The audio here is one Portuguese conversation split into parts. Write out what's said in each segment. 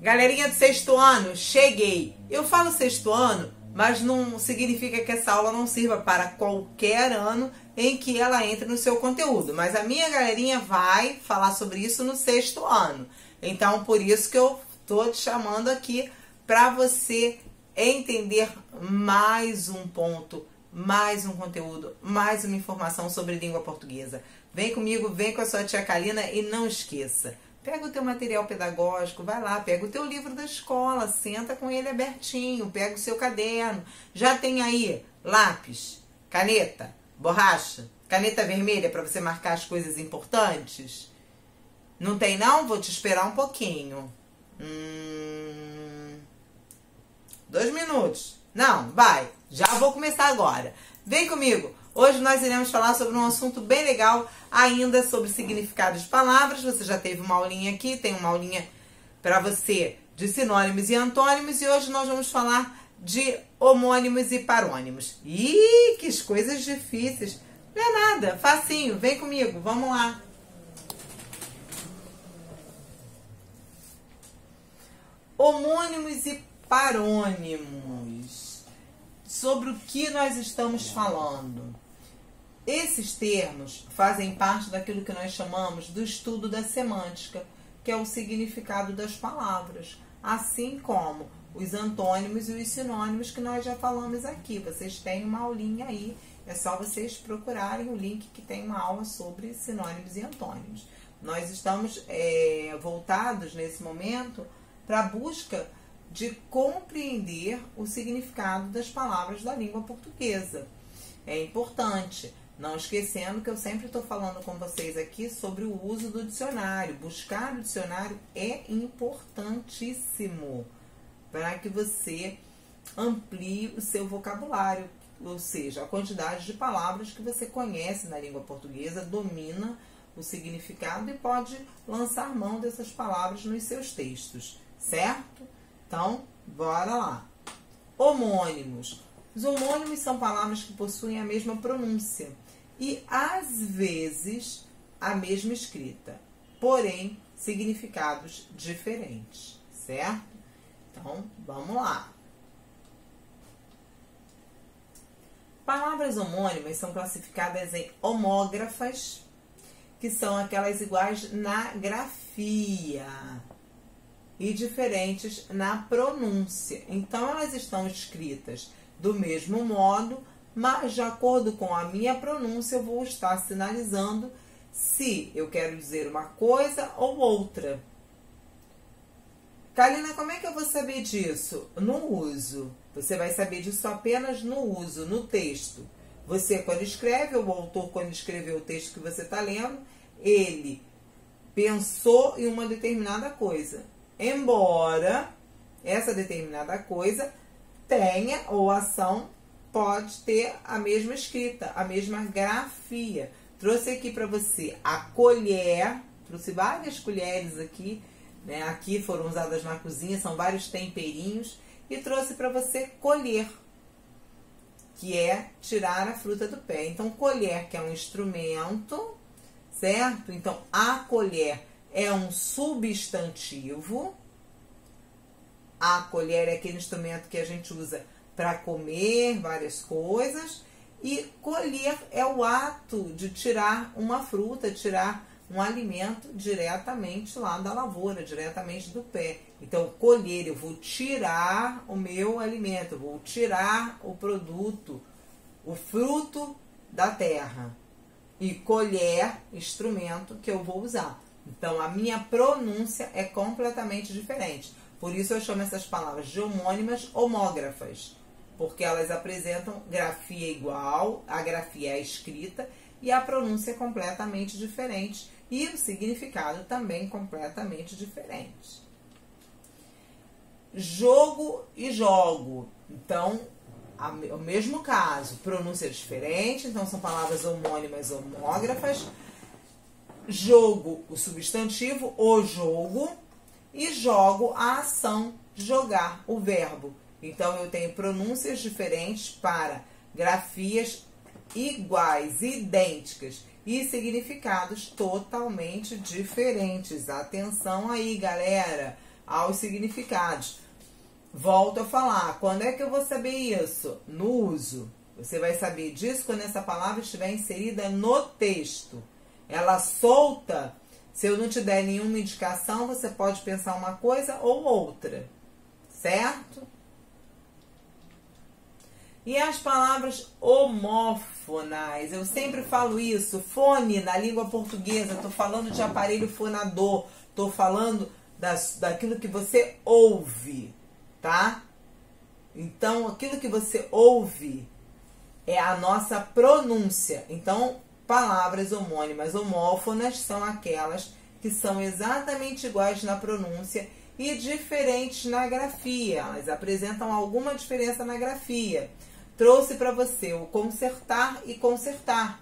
Galerinha do sexto ano, cheguei! Eu falo sexto ano, mas não significa que essa aula não sirva para qualquer ano em que ela entre no seu conteúdo. Mas a minha galerinha vai falar sobre isso no sexto ano. Então, por isso que eu estou te chamando aqui para você entender mais um ponto, mais um conteúdo, mais uma informação sobre língua portuguesa. Vem comigo, vem com a sua tia Kalina e não esqueça. Pega o teu material pedagógico, vai lá, pega o teu livro da escola, senta com ele abertinho, pega o seu caderno. Já tem aí lápis, caneta, borracha, caneta vermelha para você marcar as coisas importantes? Não tem não? Vou te esperar um pouquinho. 2 minutos. Não, vai. Já vou começar agora. Vem comigo. Hoje nós iremos falar sobre um assunto bem legal, ainda sobre significado de palavras. Você já teve uma aulinha aqui, tem uma aulinha para você de sinônimos e antônimos. E hoje nós vamos falar de homônimos e parônimos. Ih, que coisas difíceis. Não é nada, facinho. Vem comigo, vamos lá. Homônimos e parônimos. Sobre o que nós estamos falando? Esses termos fazem parte daquilo que nós chamamos do estudo da semântica, que é o significado das palavras, assim como os antônimos e os sinônimos que nós já falamos aqui. Vocês têm uma aulinha aí, é só vocês procurarem o link que tem uma aula sobre sinônimos e antônimos. Nós estamos voltados nesse momento para a busca de compreender o significado das palavras da língua portuguesa. É importante, não esquecendo que eu sempre estou falando com vocês aqui sobre o uso do dicionário. Buscar o dicionário é importantíssimo para que você amplie o seu vocabulário, ou seja, a quantidade de palavras que você conhece na língua portuguesa, domina o significado e pode lançar mão dessas palavras nos seus textos, certo? Então, bora lá. Homônimos. Os homônimos são palavras que possuem a mesma pronúncia e, às vezes, a mesma escrita, porém, significados diferentes, certo? Então, vamos lá. Palavras homônimas são classificadas em homógrafas, que são aquelas iguais na grafia e diferentes na pronúncia. Então, elas estão escritas do mesmo modo, mas de acordo com a minha pronúncia, eu vou estar sinalizando se eu quero dizer uma coisa ou outra. Kalina, como é que eu vou saber disso? No uso. Você vai saber disso apenas no uso, no texto. Você, quando escreve, ou o autor, quando escreveu o texto que você está lendo, ele pensou em uma determinada coisa. Embora essa determinada coisa tenha, ou ação, pode ter a mesma escrita, a mesma grafia. Trouxe aqui para você a colher, trouxe várias colheres aqui, né? Aqui foram usadas na cozinha, são vários temperinhos, e trouxe para você colher, que é tirar a fruta do pé. Então, colher, que é um instrumento, certo? Então, a colher é um substantivo. A colher é aquele instrumento que a gente usa para comer várias coisas. E colher é o ato de tirar uma fruta, tirar um alimento diretamente lá da lavoura, diretamente do pé. Então, colher, eu vou tirar o meu alimento, eu vou tirar o produto, o fruto da terra. E colher, instrumento que eu vou usar. Então, a minha pronúncia é completamente diferente. Por isso, eu chamo essas palavras de homônimas, homógrafas. Porque elas apresentam grafia igual, a grafia é a escrita, e a pronúncia é completamente diferente. E o significado também completamente diferente. Jogo e jogo. Então, o mesmo caso, pronúncia diferente, então são palavras homônimas, homógrafas. Jogo, o substantivo, o jogo, e jogo, a ação, jogar, o verbo. Então, eu tenho pronúncias diferentes para grafias iguais, idênticas, e significados totalmente diferentes. Atenção aí, galera! aos significados. Volto a falar, quando é que eu vou saber isso? No uso. Você vai saber disso quando essa palavra estiver inserida no texto. Ela solta, se eu não te der nenhuma indicação, você pode pensar uma coisa ou outra, certo? E as palavras homófonas, eu sempre falo isso, fone na língua portuguesa, estou falando de aparelho fonador, estou falando daquilo que você ouve, tá? Então, aquilo que você ouve é a nossa pronúncia. Então, palavras homônimas, homófonas, são aquelas que são exatamente iguais na pronúncia e diferentes na grafia. Elas apresentam alguma diferença na grafia. Trouxe para você o concertar e concertar.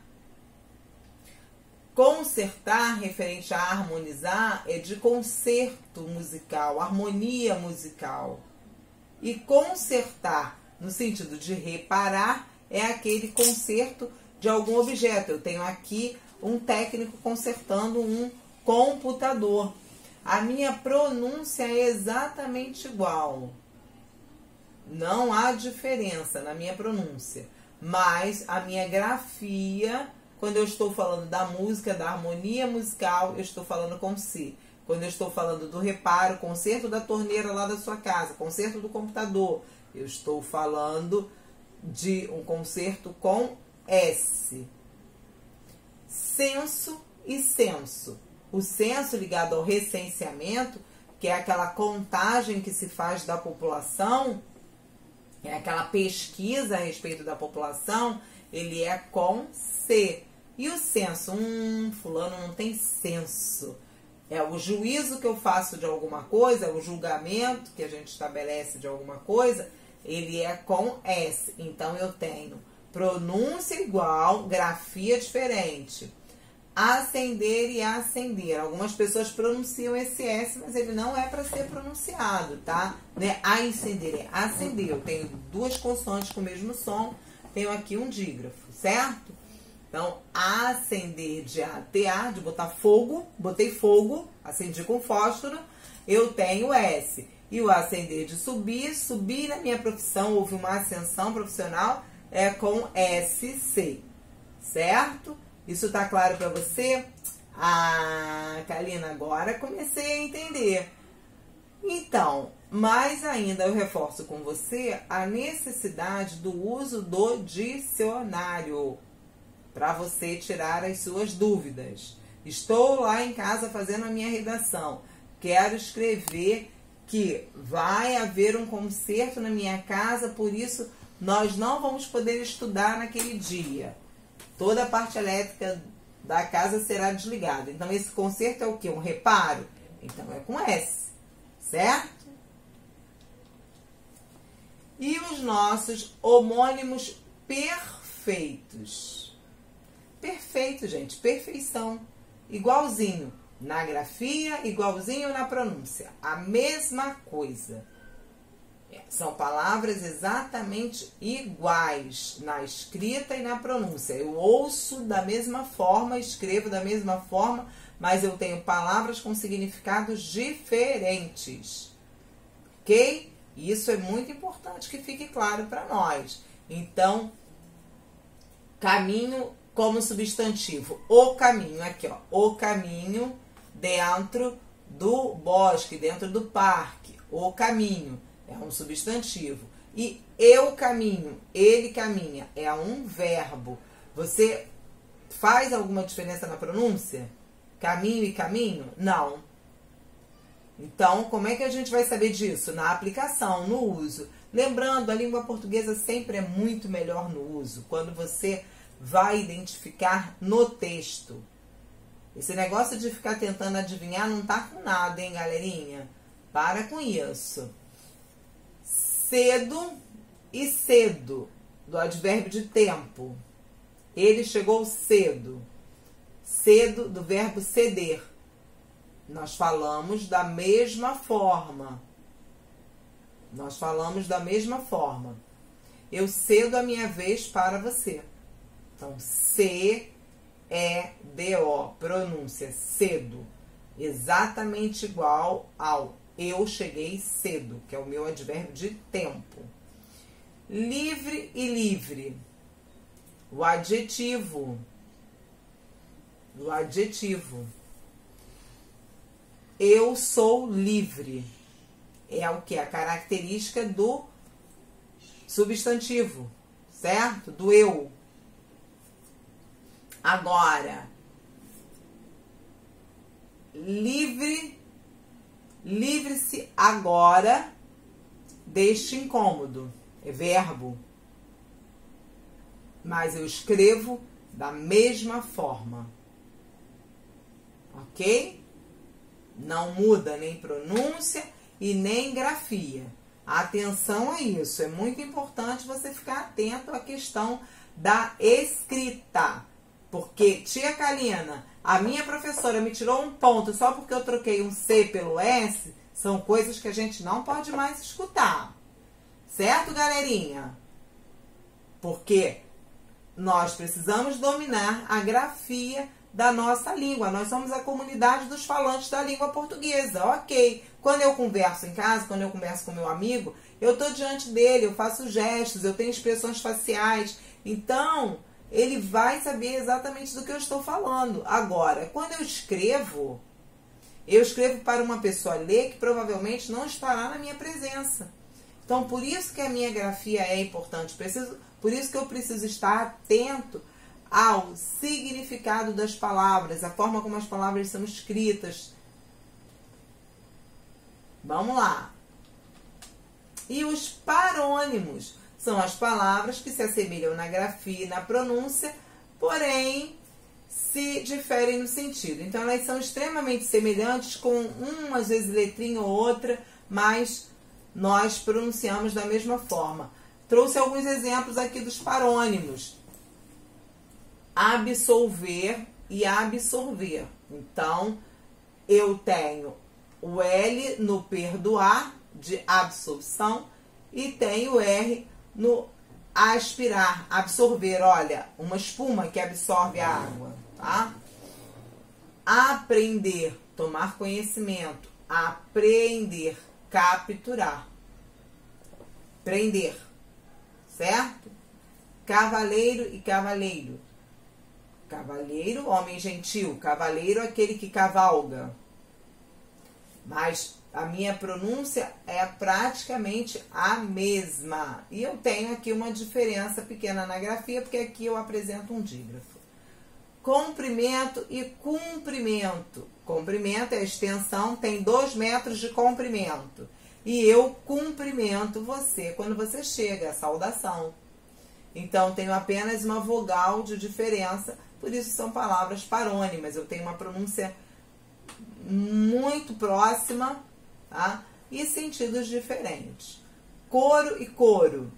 Concertar, referente a harmonizar, é de concerto musical, harmonia musical. E consertar, no sentido de reparar, é aquele conserto de algum objeto. Eu tenho aqui um técnico consertando um computador. A minha pronúncia é exatamente igual. Não há diferença na minha pronúncia. Mas a minha grafia, quando eu estou falando da música, da harmonia musical, eu estou falando com C. Quando eu estou falando do reparo, conserto da torneira lá da sua casa, conserto do computador, eu estou falando de um concerto com S. Censo e censo. O censo ligado ao recenseamento, que é aquela contagem que se faz da população, é aquela pesquisa a respeito da população, ele é com C. E o censo? Fulano não tem censo. É o juízo que eu faço de alguma coisa, é o julgamento que a gente estabelece de alguma coisa, ele é com S. Então, eu tenho pronúncia igual, grafia diferente. Acender e acender. Algumas pessoas pronunciam esse S, mas ele não é para ser pronunciado, tá? Né? Acender é acender. Eu tenho duas consoantes com o mesmo som, tenho aqui um dígrafo, certo? Então, acender de ATA, de botar fogo, botei fogo, acendi com fósforo, eu tenho S. E o acender de subir, subir na minha profissão, houve uma ascensão profissional, é com SC, certo? Isso tá claro para você? Ah, Kalina, agora comecei a entender. Então, mais ainda eu reforço com você a necessidade do uso do dicionário para você tirar as suas dúvidas. Estou lá em casa fazendo a minha redação. Quero escrever que vai haver um concerto na minha casa, por isso nós não vamos poder estudar naquele dia. Toda a parte elétrica da casa será desligada. Então, esse concerto é o quê? Um reparo? Então, é com S, certo? E os nossos homônimos perfeitos. Perfeito, gente. Perfeição. Igualzinho na grafia, igualzinho na pronúncia. A mesma coisa. São palavras exatamente iguais na escrita e na pronúncia. Eu ouço da mesma forma, escrevo da mesma forma, mas eu tenho palavras com significados diferentes. Ok? Isso é muito importante que fique claro para nós. Então, caminho como substantivo. O caminho, aqui ó. O caminho dentro do bosque, dentro do parque. O caminho. É um substantivo. E eu caminho, ele caminha, é um verbo. Você faz alguma diferença na pronúncia? Caminho e caminho? Não. Então, como é que a gente vai saber disso? Na aplicação, no uso. Lembrando, a língua portuguesa sempre é muito melhor no uso, quando você vai identificar no texto. Esse negócio de ficar tentando adivinhar não tá com nada, hein, galerinha? Para com isso. Cedo e cedo, do advérbio de tempo. Ele chegou cedo. Cedo, do verbo ceder. Nós falamos da mesma forma. Nós falamos da mesma forma. Eu cedo a minha vez para você. Então, C-E-D-O, pronúncia cedo. Exatamente igual ao Eu cheguei cedo, que é o meu advérbio de tempo. Livre e livre. O adjetivo. O adjetivo. Eu sou livre. É o que? A característica do substantivo, certo? Do eu. Agora, livre-se agora deste incômodo. É verbo. Mas eu escrevo da mesma forma. Ok? Não muda nem pronúncia e nem grafia. Atenção a isso. É muito importante você ficar atento à questão da escrita. Porque, tia Kalina, a minha professora me tirou um ponto só porque eu troquei um C pelo S. São coisas que a gente não pode mais escutar. Certo, galerinha? Porque nós precisamos dominar a grafia da nossa língua. Nós somos a comunidade dos falantes da língua portuguesa, ok. Quando eu converso em casa, quando eu converso com meu amigo, eu estou diante dele, eu faço gestos, eu tenho expressões faciais. Então, ele vai saber exatamente do que eu estou falando. Agora, quando eu escrevo para uma pessoa ler que provavelmente não estará na minha presença. Então, por isso que a minha grafia é importante. Por isso que eu preciso estar atento ao significado das palavras, a forma como as palavras são escritas. Vamos lá. E os parônimos são as palavras que se assemelham na grafia e na pronúncia, porém se diferem no sentido. Então, elas são extremamente semelhantes, com uma, às vezes, letrinha ou outra, mas nós pronunciamos da mesma forma. Trouxe alguns exemplos aqui dos parônimos. Absolver e absorver. Então, eu tenho o L no perdoar, de absorção, e tenho o R no aspirar, absorver. Olha, uma espuma que absorve a água, tá? Aprender, tomar conhecimento. Aprender, capturar. Prender, certo? Cavaleiro e cavaleiro. Cavaleiro, homem gentil. Cavaleiro, aquele que cavalga. Mas a minha pronúncia é praticamente a mesma. E eu tenho aqui uma diferença pequena na grafia, porque aqui eu apresento um dígrafo. Comprimento e cumprimento. Comprimento é a extensão, tem 2 metros de comprimento. E eu cumprimento você quando você chega, a saudação. Então, tenho apenas uma vogal de diferença, por isso são palavras parônimas. Eu tenho uma pronúncia muito próxima, tá? E sentidos diferentes. Coro e coro.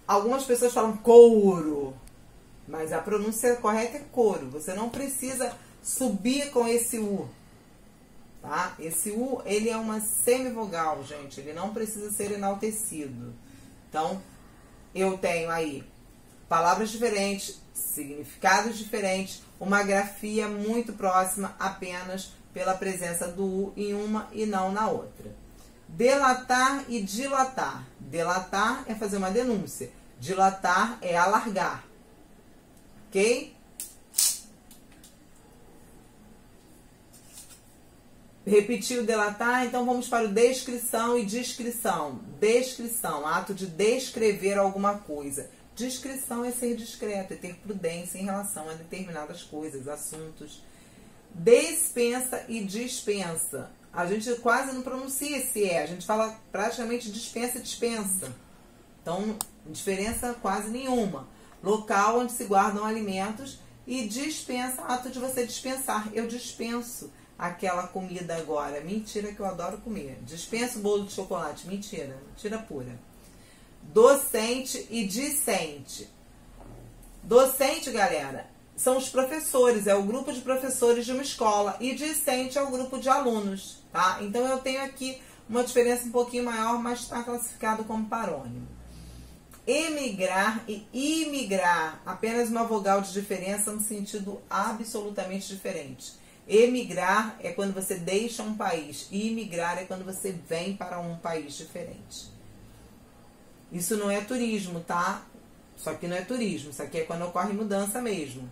Algumas pessoas falam couro, mas a pronúncia correta é coro. Você não precisa subir com esse U, tá? Esse U, ele é uma semivogal, gente. Ele não precisa ser enaltecido. Então, eu tenho aí palavras diferentes, significados diferentes, uma grafia muito próxima apenas pela presença do U em uma e não na outra. Delatar e dilatar. Delatar é fazer uma denúncia. Dilatar é alargar. Ok? Repetiu delatar, então vamos para o descrição e descrição. Descrição, ato de descrever alguma coisa. Descrição é ser discreto, é ter prudência em relação a determinadas coisas, assuntos. Dispensa e dispensa. A gente quase não pronuncia esse E, a gente fala praticamente dispensa e dispensa. Então, diferença quase nenhuma. Local onde se guardam alimentos e dispensa, ato de você dispensar. Eu dispenso aquela comida agora. Mentira que eu adoro comer. Dispenso o bolo de chocolate. Mentira. Mentira pura. Docente e discente. Docente, galera, são os professores. É o grupo de professores de uma escola. E discente é o grupo de alunos, tá? Então, eu tenho aqui uma diferença um pouquinho maior, mas está classificado como parônimo. Emigrar e imigrar. Apenas uma vogal de diferença no sentido absolutamente diferente. Emigrar é quando você deixa um país. E imigrar é quando você vem para um país diferente. Isso não é turismo, tá? Isso aqui não é turismo. Isso aqui é quando ocorre mudança mesmo.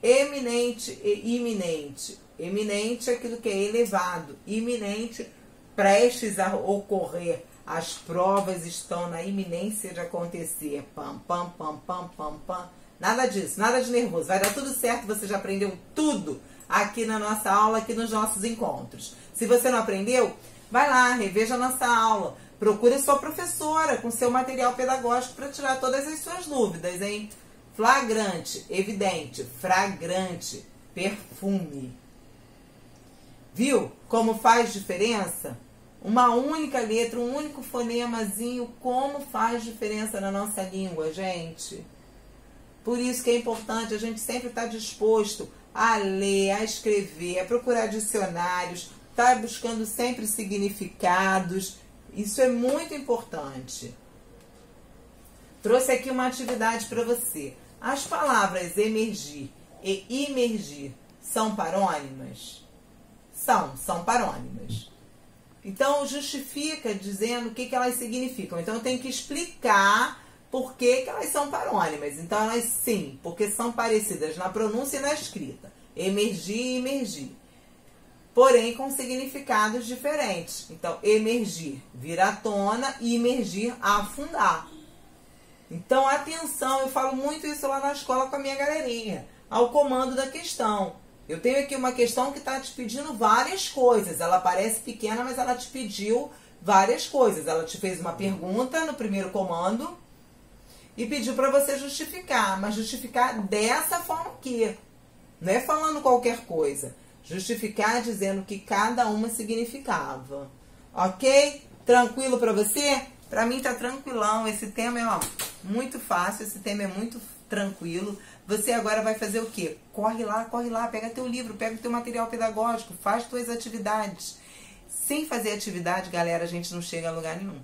Eminente e iminente. Eminente é aquilo que é elevado. Iminente, prestes a ocorrer. As provas estão na iminência de acontecer. Pam, pam, pam, pam, pam, pam. Nada disso, nada de nervoso. Vai dar tudo certo, você já aprendeu tudo aqui na nossa aula, aqui nos nossos encontros. Se você não aprendeu, vai lá, reveja a nossa aula. Procure sua professora com seu material pedagógico para tirar todas as suas dúvidas, hein? Flagrante, evidente, fragrante, perfume. Viu como faz diferença? Uma única letra, um único fonemazinho, como faz diferença na nossa língua, gente? Por isso que é importante a gente sempre estar disposto a ler, a escrever, a procurar dicionários, estar buscando sempre significados. Isso é muito importante. Trouxe aqui uma atividade para você. As palavras emergir e imergir são parônimas? São parônimas. Então, justifica dizendo o que elas significam. Então, eu tenho que explicar por que elas são parônimas. Então, elas sim, porque são parecidas na pronúncia e na escrita. Emergir e imergir. Porém, com significados diferentes. Então, emergir, vir à tona, e imergir, afundar. Então, atenção, eu falo muito isso lá na escola com a minha galerinha. Ao comando da questão. Eu tenho aqui uma questão que está te pedindo várias coisas. Ela parece pequena, mas ela te pediu várias coisas. Ela te fez uma pergunta no primeiro comando e pediu para você justificar. Mas justificar dessa forma aqui. Não é falando qualquer coisa. Justificar dizendo que cada uma significava. Ok? Tranquilo para você? Para mim tá tranquilão. Esse tema é muito fácil. Esse tema é muito tranquilo. Você agora vai fazer o quê? Corre lá, pega teu livro, pega o teu material pedagógico, faz tuas atividades. Sem fazer atividade, galera, a gente não chega a lugar nenhum.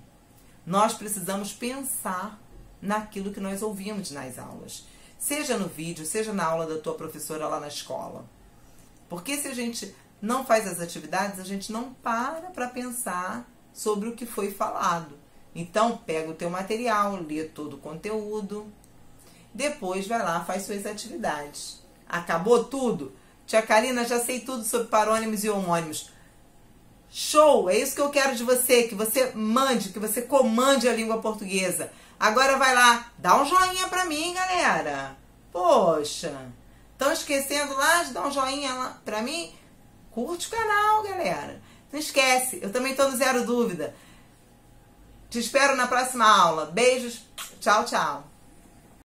Nós precisamos pensar naquilo que nós ouvimos nas aulas. Seja no vídeo, seja na aula da tua professora lá na escola. Porque se a gente não faz as atividades, a gente não para pensar sobre o que foi falado. Então, pega o teu material, lê todo o conteúdo. Depois vai lá, faz suas atividades. Acabou tudo? Tia Karina, já sei tudo sobre parônimos e homônimos. Show! É isso que eu quero de você, que você mande, que você comande a língua portuguesa. Agora vai lá, dá um joinha pra mim, galera. Poxa, estão esquecendo lá de dar um joinha lá pra mim? Curte o canal, galera. Não esquece, eu também tô no Zero Dúvida. Te espero na próxima aula. Beijos, tchau, tchau.